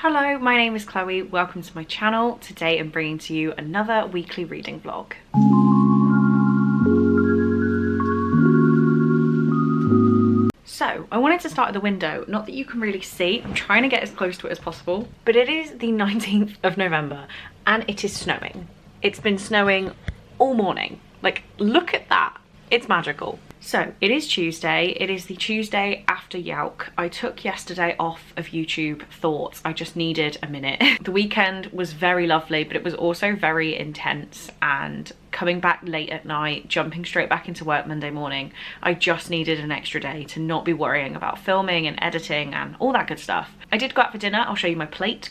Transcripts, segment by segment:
Hello, my name is Chloe. Welcome to my channel. Today I'm bringing to you another weekly reading vlog. So, I wanted to start at the window, not that you can really see, I'm trying to get as close to it as possible, but it is the 19th of November and it is snowing. It's been snowing all morning. Like, look at that. It's magical. So, it is Tuesday. It is the Tuesday after Yelk. I took yesterday off of YouTube Thoughts. I just needed a minute. The weekend was very lovely, but it was also very intense, and coming back late at night, jumping straight back into work Monday morning, I just needed an extra day to not be worrying about filming and editing and all that good stuff. I did go out for dinner. I'll show you my plate,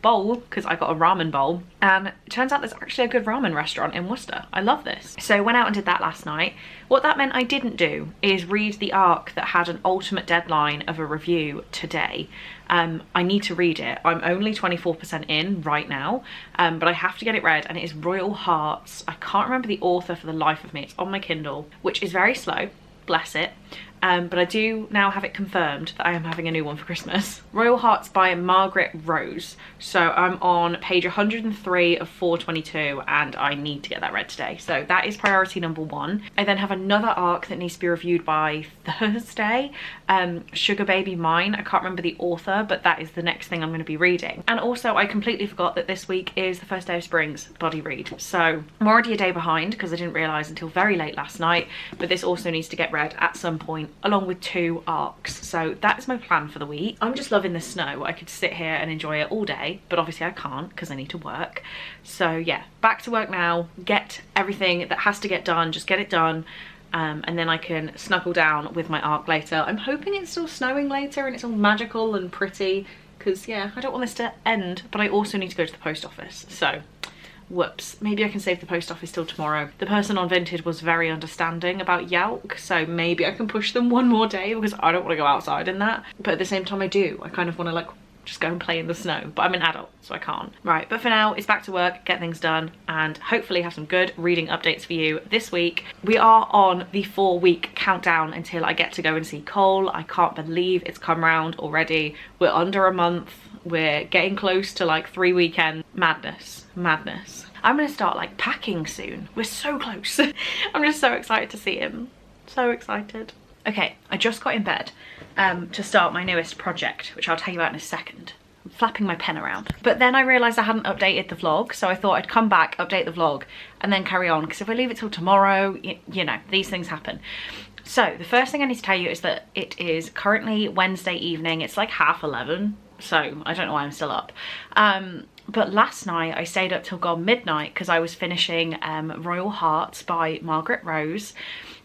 bowl, because I got a ramen bowl. And it turns out there's actually a good ramen restaurant in Worcester. I love this. So went out and did that last night. What that meant I didn't do is read the arc that had an ultimate deadline of a review today. I need to read it. I'm only 24% in right now, but I have to get it read, and it is Royal Hearts. I can't remember the author for the life of me. It's on my Kindle, which is very slow, bless it. But I do now have it confirmed that I am having a new one for Christmas. Royal Hearts by Margaret Rose. So I'm on page 103 of 422 and I need to get that read today. So that is priority number one. I then have another arc that needs to be reviewed by Thursday. Sugar Baby Mine. I can't remember the author, but that is the next thing I'm going to be reading. And also I completely forgot that this week is the first day of spring's body read. So I'm already a day behind because I didn't realise until very late last night, but this also needs to get read at some point, along with 2 arcs. So that is my plan for the week. I'm just loving the snow. I could sit here and enjoy it all day, but obviously I can't because I need to work. So yeah, back to work now, get everything that has to get done, just get it done. And then I can snuggle down with my arc later. I'm hoping it's still snowing later and it's all magical and pretty, because yeah, I don't want this to end, but I also need to go to the post office. So whoops, maybe I can save the post office till tomorrow. The person on Vinted was very understanding about Yelk, so maybe I can push them one more day because I don't want to go outside in that. But at the same time I do. I kind of want to like just go and play in the snow, but I'm an adult, so I can't. Right, but for now, it's back to work, get things done, and hopefully have some good reading updates for you this week. We are on the 4-week countdown until I get to go and see Cole. I can't believe it's come round already. We're under a month. We're getting close to like 3 weekends. Madness, madness. I'm gonna start like packing soon. We're so close. I'm just so excited to see him. So excited. Okay, I just got in bed to start my newest project, which I'll tell you about in a second. I'm flapping my pen around. But then I realised I hadn't updated the vlog, so I thought I'd come back, update the vlog, and then carry on, because if I leave it till tomorrow, you know, these things happen. So the first thing I need to tell you is that it is currently Wednesday evening. It's like 11:30, so I don't know why I'm still up. But last night I stayed up till gone midnight because I was finishing Royal Hearts by Margaret Rose.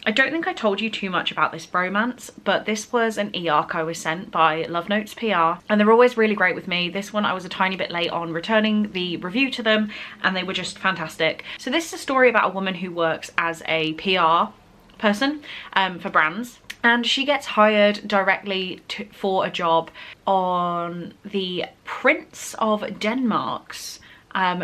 I don't think I told you too much about this romance, but this was an eARC I was sent by Love Notes PR, and they're always really great with me. This one I was a tiny bit late on returning the review to them, and they were just fantastic. So this is a story about a woman who works as a PR person for brands. And she gets hired directly for a job on the Prince of Denmark's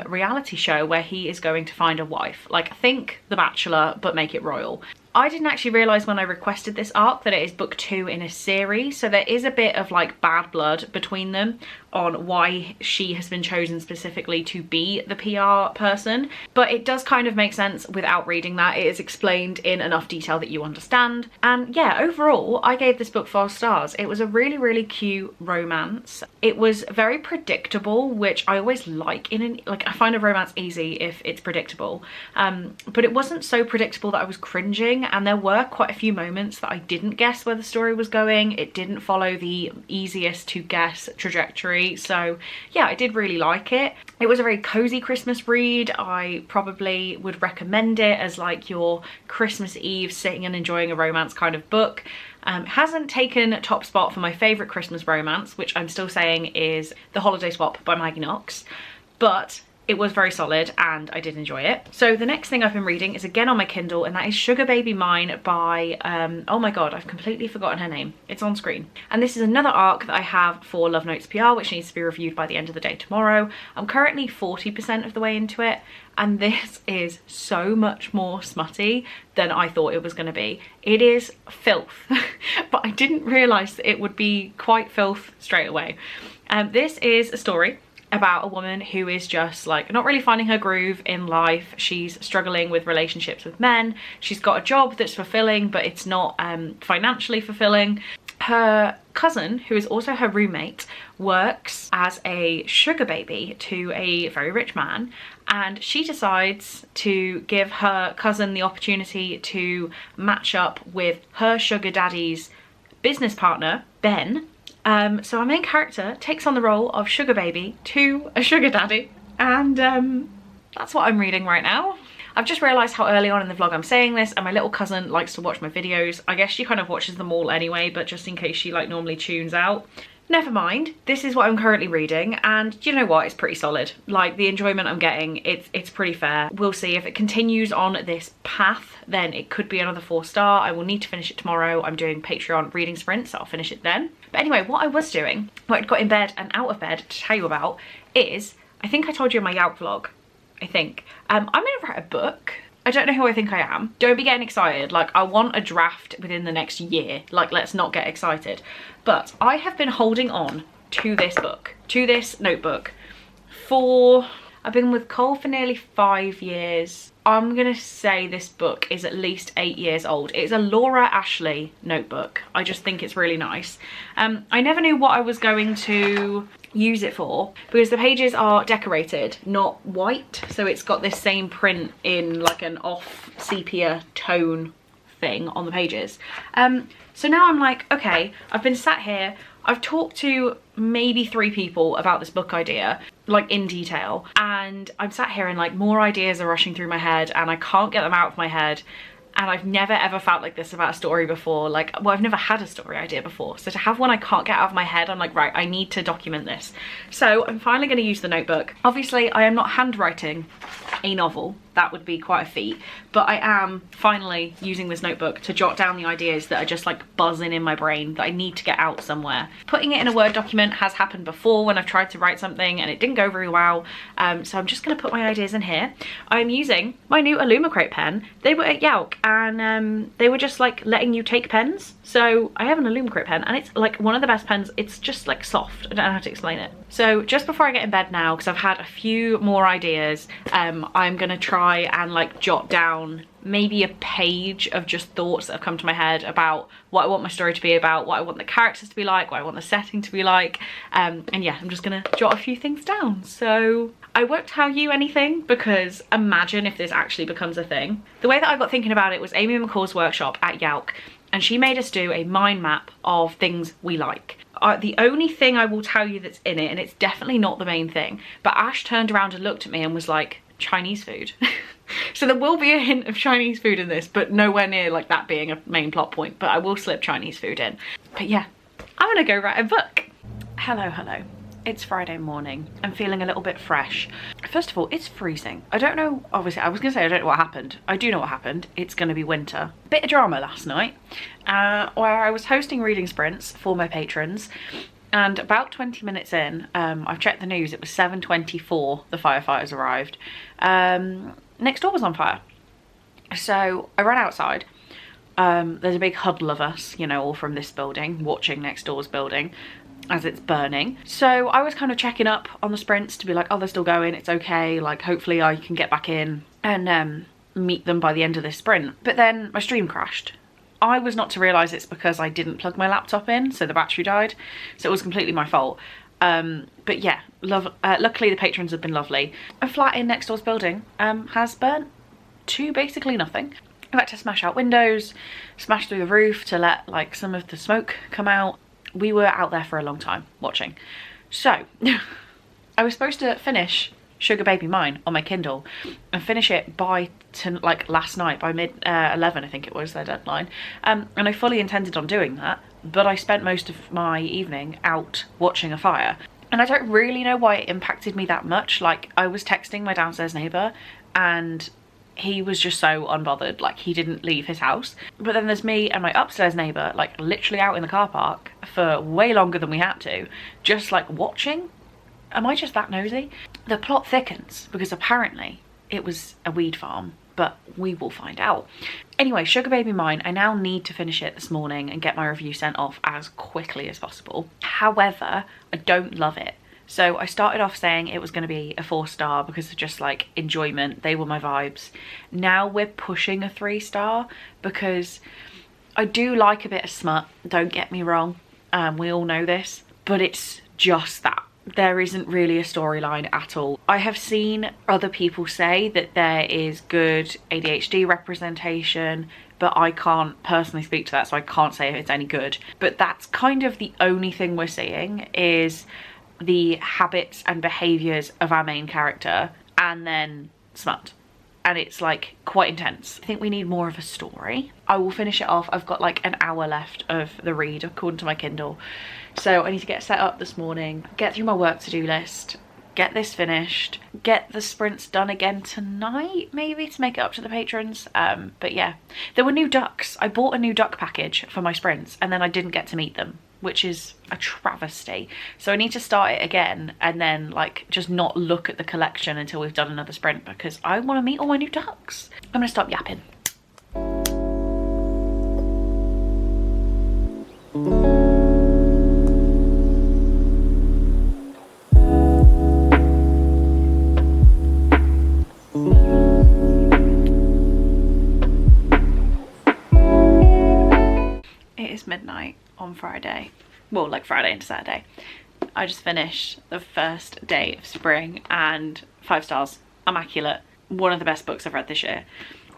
reality show where he is going to find a wife. Like, think The Bachelor, but make it royal. I didn't actually realise when I requested this arc that it is book 2 in a series, so there is a bit of like bad blood between them on why she has been chosen specifically to be the PR person, but it does kind of make sense without reading that. It is explained in enough detail that you understand. And yeah, overall I gave this book 4 stars. It was a really, really cute romance. It was very predictable, which I always like I find a romance easy if it's predictable, but it wasn't so predictable that I was cringing, and there were quite a few moments that I didn't guess where the story was going. It didn't follow the easiest to guess trajectory. So yeah, I did really like it. It was a very cozy Christmas read. I probably would recommend it as like your Christmas Eve sitting and enjoying a romance kind of book. Hasn't taken top spot for my favourite Christmas romance, which I'm still saying is The Holiday Swap by Maggie Knox, but it was very solid and I did enjoy it. So the next thing I've been reading is again on my Kindle, and that is Sugar Baby Mine by, oh my god, I've completely forgotten her name. It's on screen. And this is another arc that I have for Love Notes PR, which needs to be reviewed by the end of the day tomorrow. I'm currently 40% of the way into it, and this is so much more smutty than I thought it was going to be. It is filth, but I didn't realise that it would be quite filth straight away. This is a story about a woman who is just like not really finding her groove in life. She's struggling with relationships with men. She's got a job that's fulfilling, but it's not financially fulfilling. Her cousin, who is also her roommate, works as a sugar baby to a very rich man, and she decides to give her cousin the opportunity to match up with her sugar daddy's business partner, Ben. So our main character takes on the role of sugar baby to a sugar daddy, and that's what I'm reading right now. I've just realised how early on in the vlog I'm saying this, and my little cousin likes to watch my videos. I guess she kind of watches them all anyway, but just in case she like normally tunes out. Never mind, this is what I'm currently reading, and you know what, it's pretty solid. Like, the enjoyment I'm getting, it's pretty fair. We'll see if it continues on this path, then it could be another 4-star. I will need to finish it tomorrow. I'm doing Patreon reading sprints, so I'll finish it then. But anyway, what I was doing, what I'd got in bed and out of bed to tell you about is, I think I told you in my Yauk vlog, I think, I'm gonna write a book. I don't know who I think I am. Don't be getting excited. Like, I want a draft within the next year. Like, let's not get excited. But I have been holding on to this book, to this notebook I've been with Cole for nearly 5 years. I'm gonna say this book is at least 8 years old. It's a Laura Ashley notebook. I just think it's really nice. I never knew what I was going to use it for because the pages are decorated, not white. So it's got this same print in like an off sepia tone thing on the pages. So now I'm like, okay, I've been sat here, I've talked to maybe 3 people about this book idea, like in detail, and I'm sat here and like more ideas are rushing through my head and I can't get them out of my head. And I've never ever felt like this about a story before. Like, well, I've never had a story idea before. So to have one I can't get out of my head, I'm like, right, I need to document this. So I'm finally gonna use the notebook. Obviously, I am not handwriting a novel. That would be quite a feat. But I am finally using this notebook to jot down the ideas that are just like buzzing in my brain that I need to get out somewhere. Putting it in a Word document has happened before when I've tried to write something and it didn't go very well. So I'm just gonna put my ideas in here. I'm using my new Illumicrate pen. They were at Yauk and they were just like letting you take pens. So I have an Illumicrate pen and it's like one of the best pens. It's just like soft. I don't know how to explain it. So just before I get in bed now, because I've had a few more ideas, I'm gonna try and like jot down maybe a page of just thoughts that have come to my head about what I want my story to be about, what I want the characters to be like, what I want the setting to be like, and yeah, I'm just gonna jot a few things down. So I won't tell you anything because imagine if this actually becomes a thing. The way that I got thinking about it was Amy McCall's workshop at Yauk, and she made us do a mind map of things we like. The only thing I will tell you that's in it, and it's definitely not the main thing, but Ash turned around and looked at me and was like, Chinese food. So there will be a hint of Chinese food in this, but nowhere near like that being a main plot point, but I will slip Chinese food in. But yeah, I'm gonna go write a book. Hello. It's Friday morning. I'm feeling a little bit fresh. First of all, it's freezing. I don't know, obviously I was gonna say I don't know what happened. I do know what happened. It's gonna be winter. Bit of drama last night, where I was hosting reading sprints for my patrons, and about 20 minutes in, I've checked the news, it was 7:24 the firefighters arrived. Next door was on fire. So I ran outside. There's a big huddle of us, you know, all from this building, watching next door's building as it's burning. So I was kind of checking up on the sprints to be like, oh, they're still going, it's okay, like hopefully I can get back in and meet them by the end of this sprint. But then my stream crashed. I was not to realise it's because I didn't plug my laptop in, so the battery died. So it was completely my fault. But yeah, luckily the patrons have been lovely. A flat in next door's building has burnt to basically nothing. I've had to smash out windows, smash through the roof to let like some of the smoke come out. We were out there for a long time watching. So I was supposed to finish Sugar Baby Mine on my Kindle and finish it by like last night by mid 11, I think it was their deadline, and I fully intended on doing that, but I spent most of my evening out watching a fire. And I don't really know why it impacted me that much. Like, I was texting my downstairs neighbour and he was just so unbothered, like he didn't leave his house. But then there's me and my upstairs neighbour, like literally out in the car park for way longer than we had to, just like watching. Am I just that nosy? The plot thickens because apparently it was a weed farm, but we will find out. Anyway, Sugar Baby Mine, I now need to finish it this morning and get my review sent off as quickly as possible. However, I don't love it. So I started off saying it was going to be a 4-star because of just like enjoyment. They were my vibes. Now we're pushing a 3-star because I do like a bit of smut, don't get me wrong. We all know this, but it's just that. There isn't really a storyline at all. I have seen other people say that there is good ADHD representation, but I can't personally speak to that, so I can't say if it's any good. But that's kind of the only thing we're seeing, is the habits and behaviours of our main character, and then smut. And it's like quite intense. I think we need more of a story. I will finish it off. I've got like an hour left of the read according to my Kindle. So I need to get set up this morning, get through my work to-do list, get this finished, get the sprints done again tonight, maybe, to make it up to the patrons. But yeah, there were new ducks. I bought a new duck package for my sprints and then I didn't get to meet them, which is a travesty. So I need to start it again and then like just not look at the collection until we've done another sprint because I want to meet all my new ducks. I'm gonna stop yapping. It is midnight on Friday, well, like Friday into Saturday. I just finished the first day of spring and 5 stars, immaculate. One of the best books I've read this year.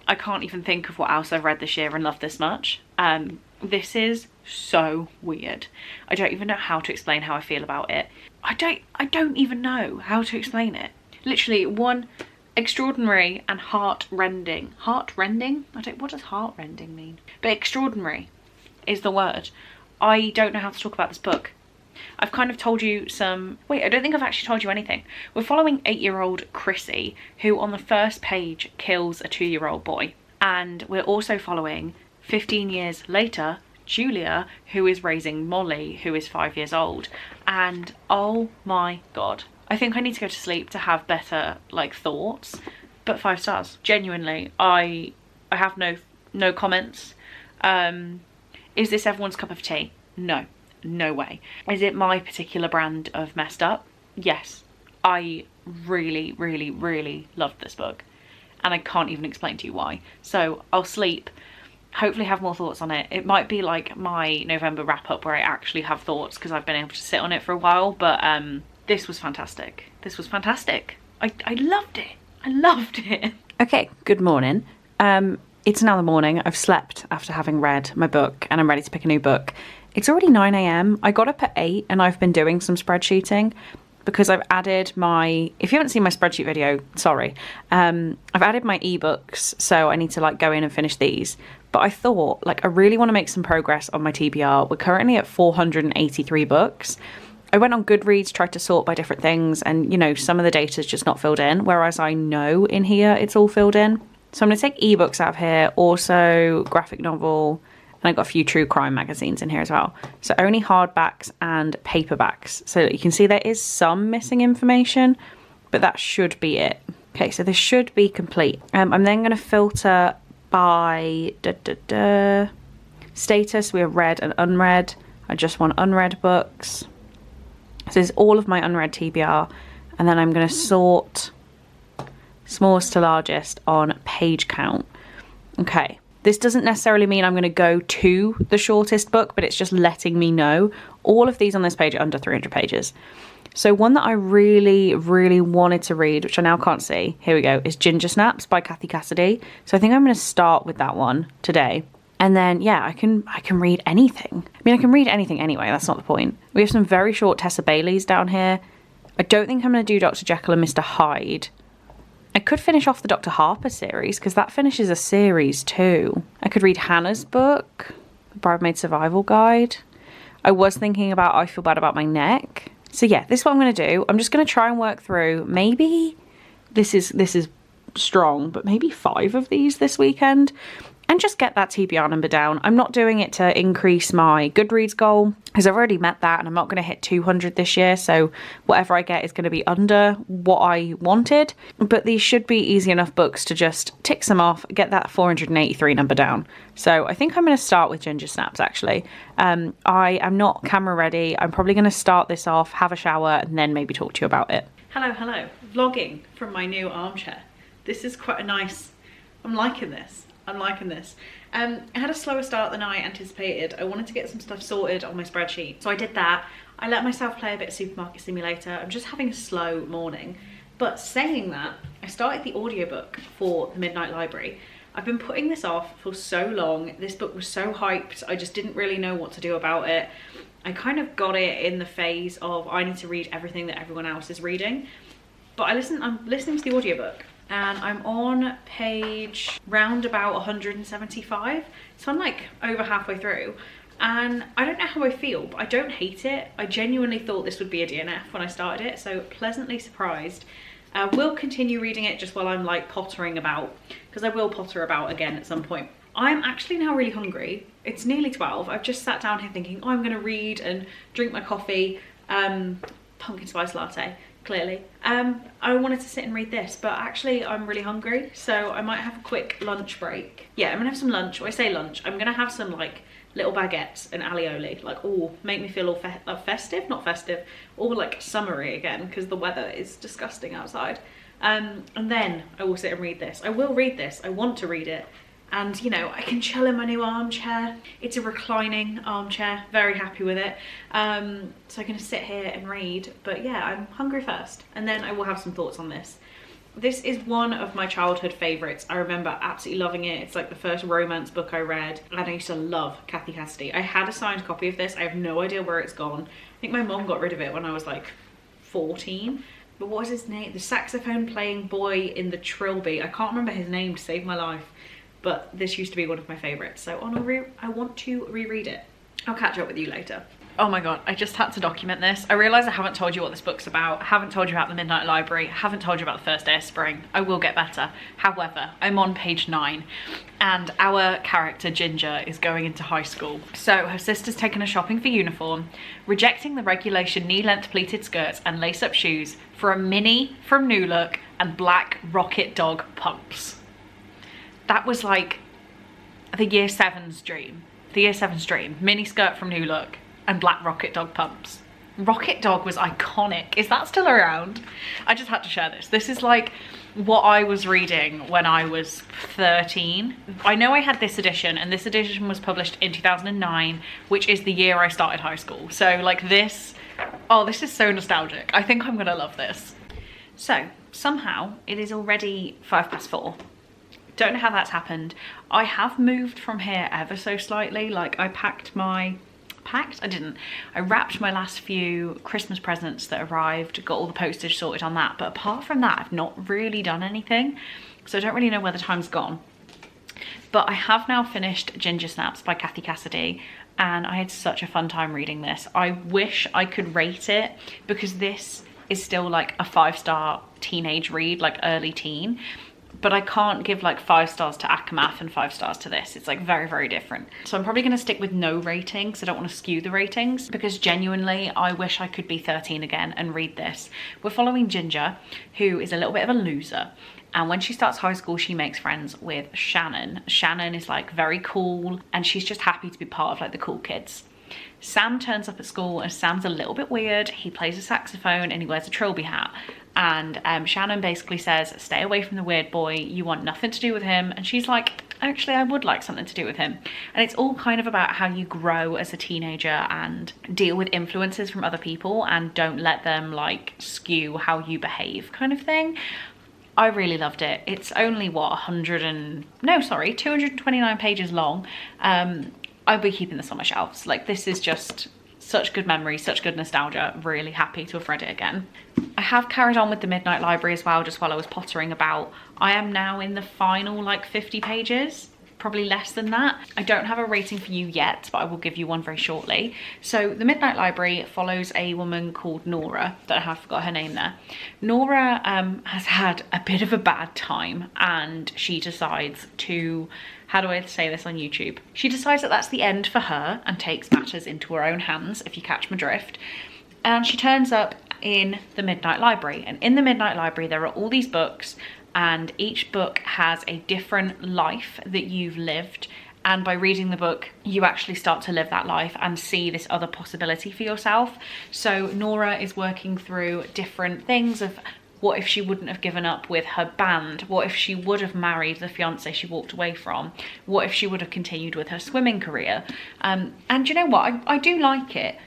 I can't even think of what else I've read this year and loved this much. This is so weird. I don't even know how to explain how I feel about it. I don't even know how to explain it. Literally one extraordinary and heart-rending. Heart-rending? What does heart-rending mean? But extraordinary is the word. I don't know how to talk about this book. I've kind of told you some... Wait, I don't think I've actually told you anything. We're following 8-year-old Chrissy, who on the first page kills a 2-year-old boy. And we're also following, 15 years later, Julia, who is raising Molly, who is 5 years old. And oh my God. I think I need to go to sleep to have better, like, thoughts. But 5 stars. Genuinely, I have no comments. Is this everyone's cup of tea? No. No way. Is it my particular brand of messed up? Yes. I really, really, really loved this book. And I can't even explain to you why. So I'll sleep, hopefully have more thoughts on it. It might be like my November wrap up where I actually have thoughts because I've been able to sit on it for a while. But this was fantastic. This was fantastic. I loved it. I loved it. Okay, good morning. It's now the morning. I've slept after having read my book and I'm ready to pick a new book. It's already 9 AM. I got up at 8 and I've been doing some spreadsheeting because I've added my, if you haven't seen my spreadsheet video, sorry. I've added my ebooks, so I need to like go in and finish these. But I thought, like, I really want to make some progress on my TBR. We're currently at 483 books. I went on Goodreads, tried to sort by different things, and you know, some of the data's just not filled in, whereas I know in here it's all filled in. So I'm going to take ebooks out of here, also graphic novel, and I've got a few true crime magazines in here as well. So only hardbacks and paperbacks. So you can see there is some missing information, but that should be it. Okay, so this should be complete. I'm then going to filter by status. We have read and unread. I just want unread books. So this is all of my unread TBR. And then I'm going to sort smallest to largest on page count. Okay. This doesn't necessarily mean I'm going to go to the shortest book, but it's just letting me know. All of these on this page are under 300 pages. So one that I really, really wanted to read, which I now can't see, here we go, is Ginger Snaps by Kathy Cassidy. So I think I'm going to start with that one today. And then, yeah, I can read anything. I mean, I can read anything anyway. That's not the point. We have some very short Tessa Baileys down here. I don't think I'm going to do Dr. Jekyll and Mr. Hyde. I could finish off the Dr. Harper series because that finishes a series too. I could read Hannah's book, Bridesmaid Survival Guide. I was thinking about I Feel Bad About My Neck. So yeah, this is what I'm going to do. I'm just going to try and work through, maybe this is strong, but maybe 5 of these this weekend, and just get that TBR number down. I'm not doing it to increase my Goodreads goal, because I've already met that and I'm not going to hit 200 this year, so whatever I get is going to be under what I wanted. But these should be easy enough books to just tick some off, get that 483 number down. So I think I'm going to start with Ginger Snaps, actually. I am not camera ready. I'm probably going to start this off, have a shower, and then maybe talk to you about it. Hello, vlogging from my new armchair. This is quite a nice, I'm liking this. I had a slower start than I anticipated. I wanted to get some stuff sorted on my spreadsheet, so I did that. I let myself play a bit of Supermarket Simulator. I'm just having a slow morning. But saying that, I started the audiobook for the Midnight Library. I've been putting this off for so long. This book was so hyped, I just didn't really know what to do about it. I kind of got it in the phase of I need to read everything that everyone else is reading. But I'm listening to the audiobook, and I'm on page round about 175, so I'm like over halfway through, and I don't know how I feel, but I don't hate it. I genuinely thought this would be a DNF when I started it, so pleasantly surprised. Will continue reading it just while I'm like pottering about, because I will potter about again at some point. I'm actually now really hungry. It's nearly 12. I've just sat down here thinking, oh, I'm gonna read and drink my coffee, pumpkin spice latte. Clearly. I wanted to sit and read this, but actually I'm really hungry, so I might have a quick lunch break. Yeah, I'm gonna have some lunch. When I say lunch, I'm gonna have some like little baguettes and alioli, like all make me feel all festive, not festive, all like summery again, because the weather is disgusting outside. And then I will sit and read this. I will read this. I want to read it. And you know, I can chill in my new armchair. It's a reclining armchair, very happy with it. So I'm gonna sit here and read, but yeah, I'm hungry first, and then I will have some thoughts on this. This is one of my childhood favorites. I remember absolutely loving it. It's like the first romance book I read, and I used to love Kathy Cassidy. I had a signed copy of this. I have no idea where it's gone. I think my mom got rid of it when I was like 14. But what was his name? The saxophone playing boy in the Trilby. I can't remember his name to save my life. But this used to be one of my favorites, so I want to reread it. I'll catch up with you later. Oh my god, I just had to document this. I realise I haven't told you what this book's about, haven't told you about the Midnight Library, haven't told you about the first day of spring. I will get better. However, I'm on page 9, and our character Ginger is going into high school. So her sister's taken her shopping for uniform, rejecting the regulation knee-length pleated skirts and lace-up shoes for a mini from New Look and black Rocket Dog pumps. That was like the year 7's dream. The year 7's dream. Mini skirt from New Look and black Rocket Dog pumps. Rocket Dog was iconic. Is that still around? I just had to share this. This is like what I was reading when I was 13. I know I had this edition, and this edition was published in 2009, which is the year I started high school. So like this, oh, this is so nostalgic. I think I'm gonna love this. So somehow it is already 4:05. Don't know how that's happened. I have moved from here ever so slightly. Like I I wrapped my last few Christmas presents that arrived, got all the postage sorted on that. But apart from that, I've not really done anything. So I don't really know where the time's gone. But I have now finished Ginger Snaps by Kathy Cassidy, and I had such a fun time reading this. I wish I could rate it, because this is still like a 5-star teenage read, like early teen. But I can't give like 5 stars to Akamath and 5 stars to this. It's like very, very different. So I'm probably gonna stick with no ratings. I don't wanna skew the ratings, because genuinely, I wish I could be 13 again and read this. We're following Ginger, who is a little bit of a loser. And when she starts high school, she makes friends with Shannon. Shannon is like very cool, and she's just happy to be part of like the cool kids. Sam turns up at school, and Sam's a little bit weird. He plays a saxophone and he wears a trilby hat. And Shannon basically says, stay away from the weird boy, you want nothing to do with him. And she's like, actually, I would like something to do with him. And it's all kind of about how you grow as a teenager and deal with influences from other people and don't let them like skew how you behave, kind of thing. I really loved it. It's only what, 229 pages long. I'll be keeping this on my shelves. Like, this is just such good memory, such good nostalgia. Really happy to have read it again. I have carried on with the Midnight Library as well, just while I was pottering about. I am now in the final like 50 pages. probably less than that. I don't have a rating for you yet, but I will give you one very shortly. So The Midnight Library follows a woman called Nora. Don't know how I forgot her name there. Nora has had a bit of a bad time, and she decides to, how do I say this on YouTube? She decides that that's the end for her and takes matters into her own hands, if you catch my drift. And she turns up in the Midnight Library. And in the Midnight Library, there are all these books, and each book has a different life that you've lived. And by reading the book, you actually start to live that life and see this other possibility for yourself. So Nora is working through different things of what if she wouldn't have given up with her band? What if she would have married the fiance she walked away from? What if she would have continued with her swimming career? And you know what? I do like it.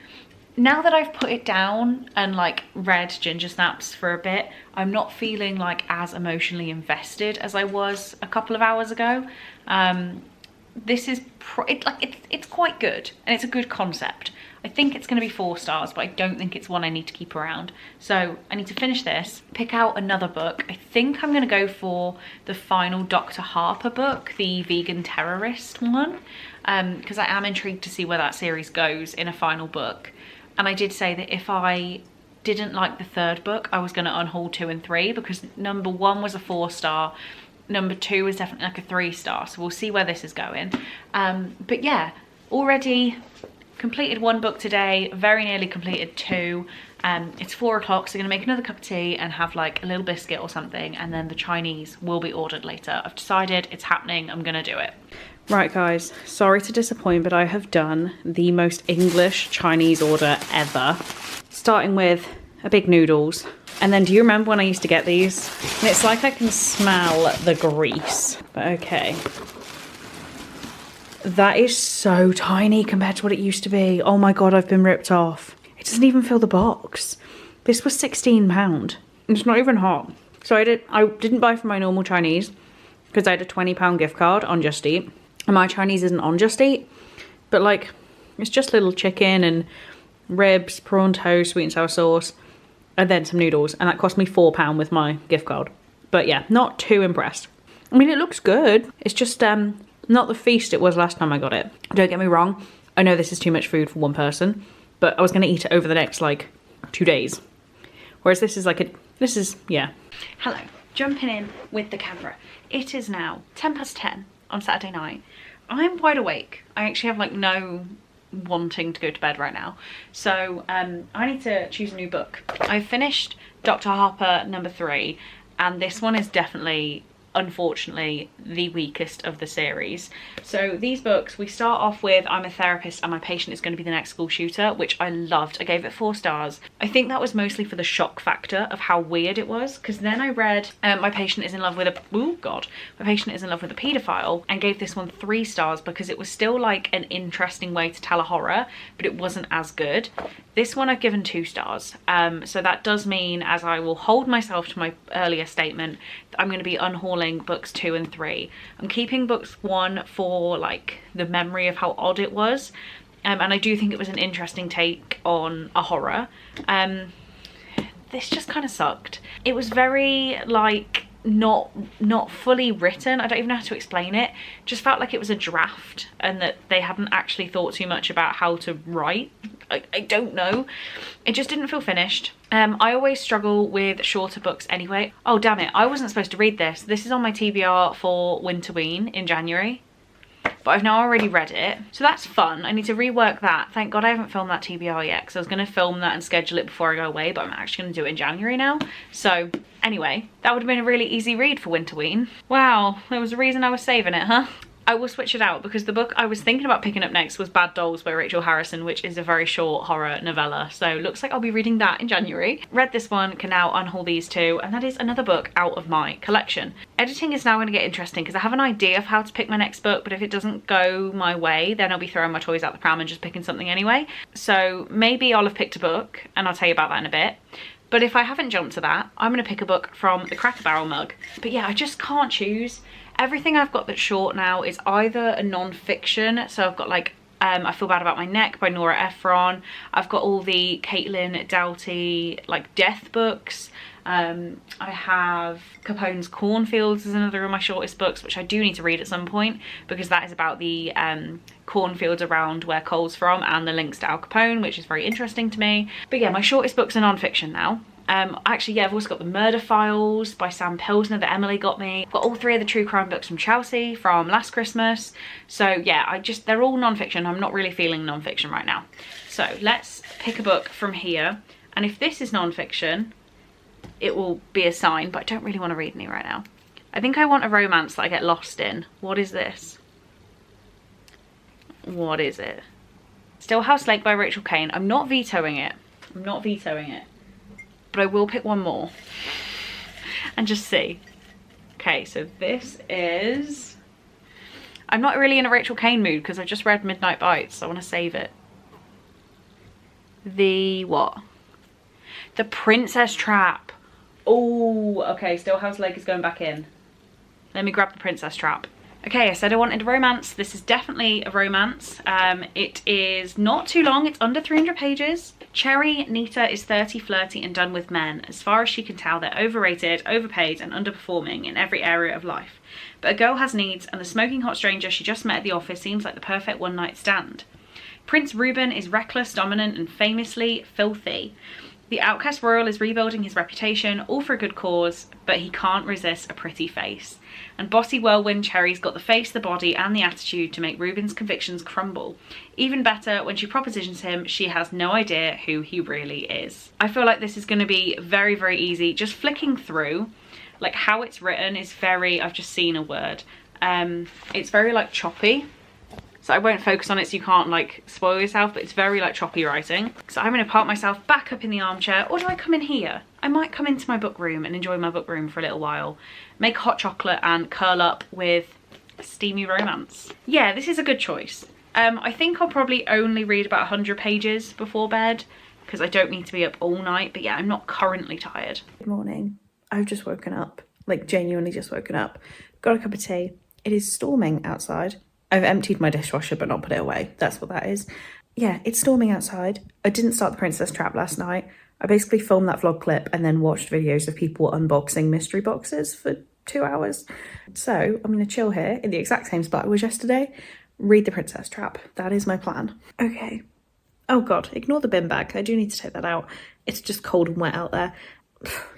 Now that I've put it down and like read Ginger Snaps for a bit, I'm not feeling like as emotionally invested as I was a couple of hours ago. This is it's quite good, and it's a good concept. I think it's going to be 4 stars, but I don't think it's one I need to keep around. So I need to finish this, pick out another book. I think I'm going to go for the final Dr. Harper book, the vegan terrorist one, because I am intrigued to see where that series goes in a final book. And I did say that if I didn't like the 3rd book, I was going to unhaul 2 and 3, because number 1 was a 4-star. Number 2 is definitely like a 3-star. So we'll see where this is going. But yeah, already completed 1 book today, very nearly completed 2. It's 4 o'clock, so I'm gonna make another cup of tea and have like a little biscuit or something, and then the Chinese will be ordered later. I've decided it's happening, I'm gonna do it. Right guys, sorry to disappoint, but I have done the most English Chinese order ever. Starting with a big noodles. And then do you remember when I used to get these? And it's like I can smell the grease, but okay. That is so tiny compared to what it used to be. Oh my God, I've been ripped off. It doesn't even fill the box. This was £16. It's not even hot. So I didn't buy from my normal Chinese because I had a £20 gift card on Just Eat. And my Chinese isn't on Just Eat, but like, it's just little chicken and ribs, prawn toast, sweet and sour sauce, and then some noodles. And that cost me £4 with my gift card. But yeah, not too impressed. I mean, it looks good. It's just not the feast it was last time I got it. Don't get me wrong. I know this is too much food for one person, but I was going to eat it over the next like 2 days. Whereas this is like yeah. Hello, jumping in with the camera. It is now 10:10 on Saturday night. I'm wide awake. I actually have like no wanting to go to bed right now. So I need to choose a new book. I've finished Dr. Harper number 3, and this one is definitely, unfortunately, the weakest of the series. So these books, we start off with I'm a therapist and my patient is going to be the next school shooter, which I loved. I gave it 4 stars. I think that was mostly for the shock factor of how weird it was, because then I read my patient is in love with a my patient is in love with a paedophile, and gave this one 3 stars because it was still like an interesting way to tell a horror, but it wasn't as good. This one I've given 2 stars. So that does mean, as I will hold myself to my earlier statement, that I'm going to be unhauling books 2 and 3. I'm keeping books 1 for like the memory of how odd it was. And I do think it was an interesting take on a horror. This just kind of sucked. It was very like not fully written. I don't even know how to explain it. Just felt like it was a draft and that they hadn't actually thought too much about how to write. I don't know. It just didn't feel finished. I always struggle with shorter books anyway. Oh damn it, I wasn't supposed to read this. This is on my TBR for Winterween in January, but I've now already read it, so that's fun. I need to rework that. Thank God I haven't filmed that TBR yet, because I was going to film that and schedule it before I go away, but I'm actually going to do it in January now. So anyway, that would have been a really easy read for Winterween. Wow, there was a reason I was saving it, huh? I will switch it out because the book I was thinking about picking up next was Bad Dolls by Rachel Harrison, which is a very short horror novella. So looks like I'll be reading that in January. Read this one, can now unhaul these 2, and that is another book out of my collection. Editing is now going to get interesting because I have an idea of how to pick my next book, but if it doesn't go my way, then I'll be throwing my toys out the pram and just picking something anyway. So maybe I'll have picked a book, and I'll tell you about that in a bit. But if I haven't jumped to that, I'm going to pick a book from the Cracker Barrel mug. But yeah, I just can't choose. Everything I've got that's short now is either a non-fiction, so I've got like I Feel Bad About My Neck by Nora Ephron. I've got all the Caitlin Doughty like death books. I have Capone's Cornfields is another of my shortest books, which I do need to read at some point, because that is about the cornfields around where Cole's from and the links to Al Capone, which is very interesting to me. But yeah, my shortest books are non-fiction now. Actually, yeah, I've also got The Murder Files by Sam Pilsner that Emily got me. I've got all 3 of the true crime books from Chelsea from last Christmas. So yeah, they're all non-fiction. I'm not really feeling non-fiction right now. So let's pick a book from here. And if this is non-fiction, it will be a sign, but I don't really want to read any right now. I think I want a romance that I get lost in. What is this? What is it? Stillhouse Lake by Rachel Kane. I'm not vetoing it. I'm not vetoing it. But I will pick one more and just see. Okay, so this is... I'm not really in a Rachel Kane mood because I've just read Midnight Bites, so I want to save it. The what? The Princess Trap. Oh, okay, Stillhouse Lake is going back in. Let me grab The Princess Trap. Okay, I said I wanted a romance. This is definitely a romance. It is not too long. It's under 300 pages. Cherry Nita is 30, flirty and done with men. As far as she can tell, they're overrated, overpaid and underperforming in every area of life. But a girl has needs, and the smoking hot stranger she just met at the office seems like the perfect one-night stand. Prince Reuben is reckless, dominant and famously filthy. The outcast royal is rebuilding his reputation, all for a good cause, but he can't resist a pretty face. And bossy whirlwind Cherry's got the face, the body and the attitude to make Reuben's convictions crumble. Even better, when she propositions him, she has no idea who he really is. I feel like this is going to be very, very easy. Just flicking through, like how it's written is very, I've just seen a word. It's very like choppy. So I won't focus on it so you can't like spoil yourself, but it's very like choppy writing. So I'm gonna park myself back up in the armchair, or do I come in here? I might come into my book room and enjoy my book room for a little while, make hot chocolate and curl up with a steamy romance. Yeah, this is a good choice. I think I'll probably only read about 100 pages before bed because I don't need to be up all night, but yeah, I'm not currently tired. Good morning. I've just woken up, like genuinely just woken up. Got a cup of tea. It is storming outside. I've emptied my dishwasher but not put it away. That's what that is. Yeah, it's storming outside. I didn't start The Princess Trap last night. I basically filmed that vlog clip and then watched videos of people unboxing mystery boxes for 2 hours. So I'm going to chill here in the exact same spot I was yesterday, read The Princess Trap. That is my plan. Okay. Oh God, ignore the bin bag. I do need to take that out. It's just cold and wet out there.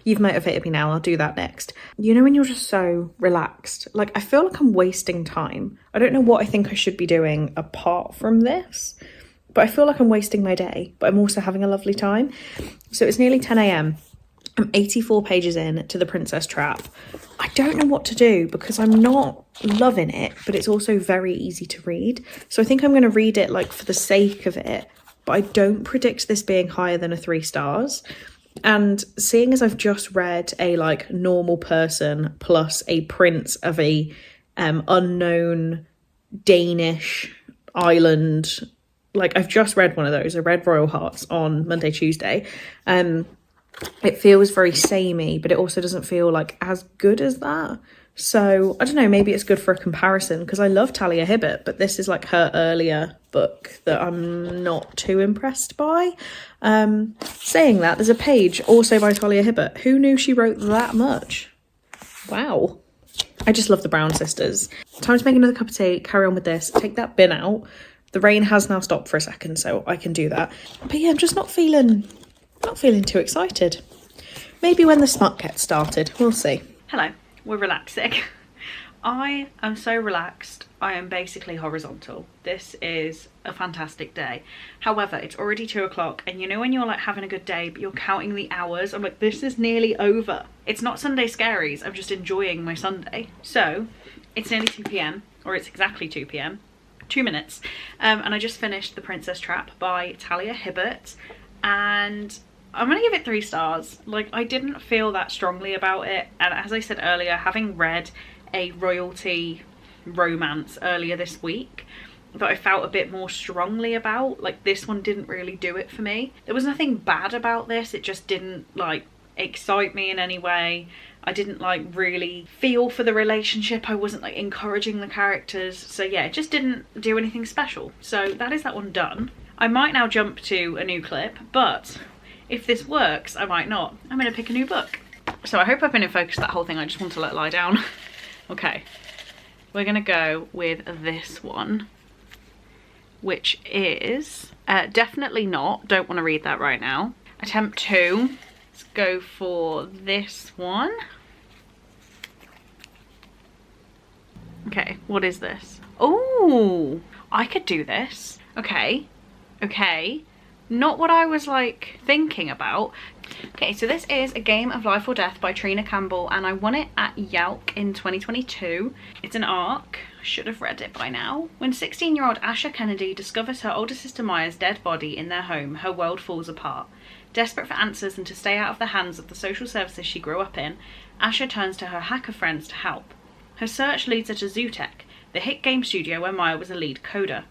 You've motivated me now, I'll do that next. You know when you're just so relaxed? Like, I feel like I'm wasting time. I don't know what I think I should be doing apart from this, but I feel like I'm wasting my day, but I'm also having a lovely time. So it's nearly 10 AM. I'm 84 pages in to The Princess Trap. I don't know what to do because I'm not loving it, but it's also very easy to read. So I think I'm going to read it like for the sake of it, but I don't predict this being higher than a 3 stars. And seeing as I've just read a like normal person plus a prince of a unknown Danish island, like I've just read one of those. I read Royal Hearts on Monday, Tuesday. It feels very samey, but it also doesn't feel like as good as that. So I don't know, maybe it's good for a comparison because I love Talia Hibbert, but this is like her earlier book that I'm not too impressed by. Saying that, there's a page also by Talia Hibbert. Who knew she wrote that much? Wow. I just love the Brown sisters. Time to make another cup of tea, carry on with this, take that bin out. The rain has now stopped for a second, so I can do that. But yeah, I'm just not feeling too excited. Maybe when the smut gets started, we'll see. Hello. We're relaxing. I am so relaxed. I am basically horizontal. This is a fantastic day. However, it's already 2 o'clock and you know when you're like having a good day but you're counting the hours, I'm like, this is nearly over. It's not Sunday scaries, I'm just enjoying my Sunday. So it's nearly 2 PM, or it's exactly 2 PM, 2 minutes. And I just finished The Princess Trap by Talia Hibbert, and I'm gonna give it 3 stars. Like, I didn't feel that strongly about it, and as I said earlier, having read a royalty romance earlier this week that I felt a bit more strongly about, like this one didn't really do it for me. There was nothing bad about this, it just didn't like excite me in any way. I didn't like really feel for the relationship. I wasn't like encouraging the characters. So yeah, it just didn't do anything special. So that is that one done. I might now jump to a new clip, but if this works, I might not. I'm gonna pick a new book. So I hope I've been in focus that whole thing. I just want to let it lie down. Okay, we're gonna go with this one, which is definitely not, don't want to read that right now. Attempt 2, let's go for this one. Okay, what is this? Oh, I could do this. Okay, not what I was like thinking about. Okay, so this is A Game of Life or Death by Trina Campbell, and I won it at Yelk in 2022. It's an ARC. I should have read it by now. When 16-year-old Asha Kennedy discovers her older sister Maya's dead body in their home, her world falls apart. Desperate for answers and to stay out of the hands of the social services she grew up in, Asha turns to her hacker friends to help. Her search leads her to Zootech, the hit game studio where Maya was a lead coder.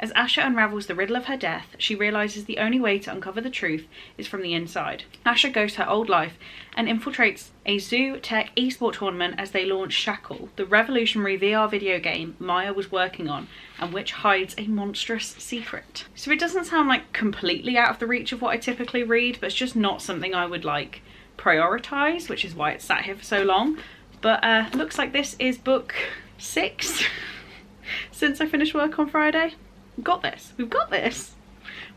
As Asha unravels the riddle of her death, she realises the only way to uncover the truth is from the inside. Asha goes to her old life and infiltrates a Zootech esport tournament as they launch Shackle, the revolutionary VR video game Maya was working on and which hides a monstrous secret. So it doesn't sound like completely out of the reach of what I typically read, but it's just not something I would like prioritise, which is why it's sat here for so long. But looks like this is book 6 since I finished work on Friday. We've got this. We've got this.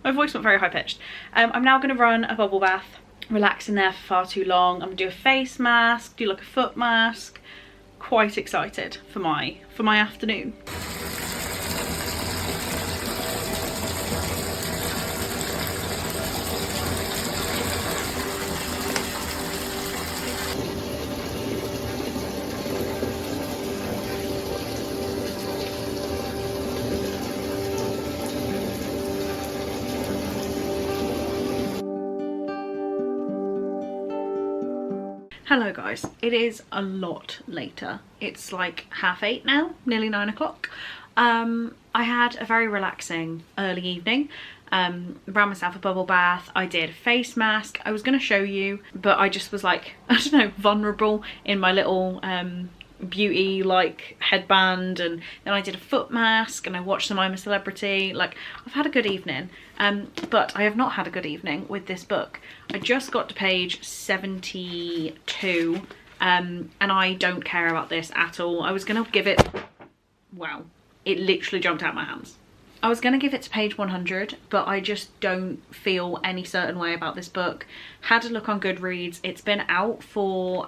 My voice went very high pitched. I'm now going to run a bubble bath, relax in there for far too long. I'm going to do a face mask, do like a foot mask. Quite excited for my afternoon. Hello guys, it is a lot later. It's like 8:30 now, nearly 9 o'clock. I had a very relaxing early evening. Ran myself a bubble bath. I did a face mask. I was going to show you, but I just was like, I don't know, vulnerable in my little beauty like headband, and then I did a foot mask and I watched some I'm a Celebrity. Like, I've had a good evening, but I have not had a good evening with this book. I just got to page 72 and I don't care about this at all. I was gonna give it, wow, it literally jumped out my hands. I was gonna give it to page 100, but I just don't feel any certain way about this book. Had a look on Goodreads. It's been out for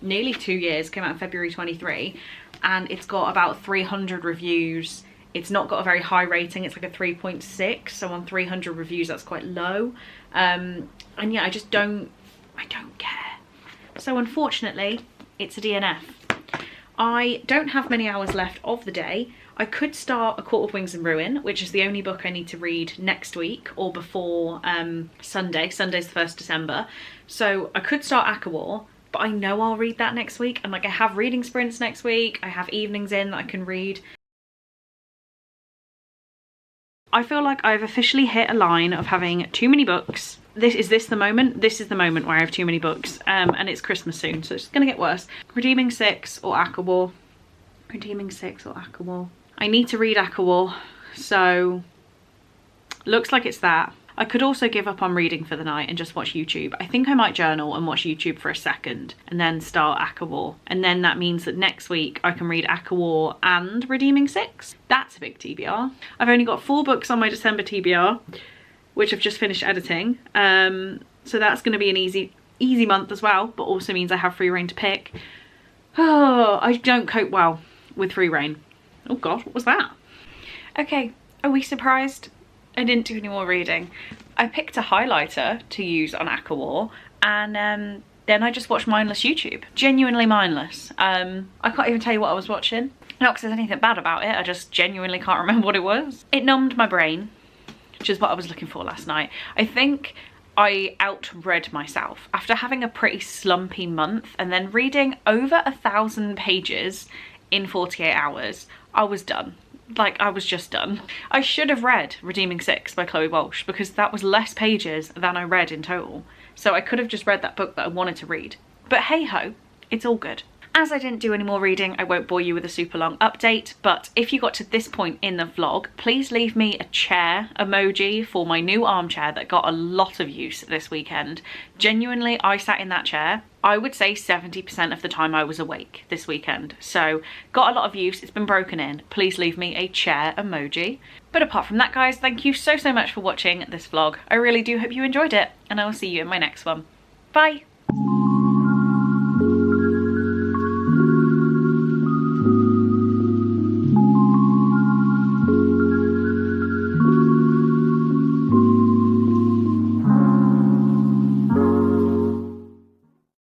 nearly 2 years, came out in February 23, and it's got about 300 reviews. It's not got a very high rating, it's like a 3.6, so on 300 reviews that's quite low. And yeah, I don't care. So unfortunately, it's a DNF. I don't have many hours left of the day. I could start A Court of Wings and Ruin, which is the only book I need to read next week or before Sunday. Sunday's the 1st December. So I could start Akawar, but I know I'll read that next week. And like, I have reading sprints next week. I have evenings in that I can read. I feel like I've officially hit a line of having too many books. Is this the moment? This is the moment where I have too many books, and it's Christmas soon, so it's gonna get worse. Redeeming 6 or Akawar. Redeeming 6 or Akawar. I need to read Akawar, so looks like it's that. I could also give up on reading for the night and just watch YouTube. I think I might journal and watch YouTube for a second and then start Akawar. And then that means that next week I can read Akawar and Redeeming 6. That's a big TBR. I've only got 4 books on my December TBR, which I've just finished editing. So that's going to be an easy month as well, but also means I have free reign to pick. Oh, I don't cope well with free reign. Oh God, what was that? Okay, are we surprised I didn't do any more reading? I picked a highlighter to use on Akawar, and then I just watched mindless YouTube. Genuinely mindless. I can't even tell you what I was watching. Not because there's anything bad about it, I just genuinely can't remember what it was. It numbed my brain, which is what I was looking for last night. I think I outread myself. After having a pretty slumpy month and then reading over 1,000 pages in 48 hours, I was done. Like, I was just done. I should have read Redeeming 6 by Chloe Walsh because that was less pages than I read in total. so I could have just read that book that I wanted to read. But hey ho, it's all good. As I didn't do any more reading, I won't bore you with a super long update, but if you got to this point in the vlog, please leave me a chair emoji for my new armchair that got a lot of use this weekend. Genuinely, I sat in that chair, I would say 70% of the time I was awake this weekend. So got a lot of use, it's been broken in. Please leave me a chair emoji. But apart from that, guys, thank you so much for watching this vlog. I really do hope you enjoyed it, and I will see you in my next one. Bye!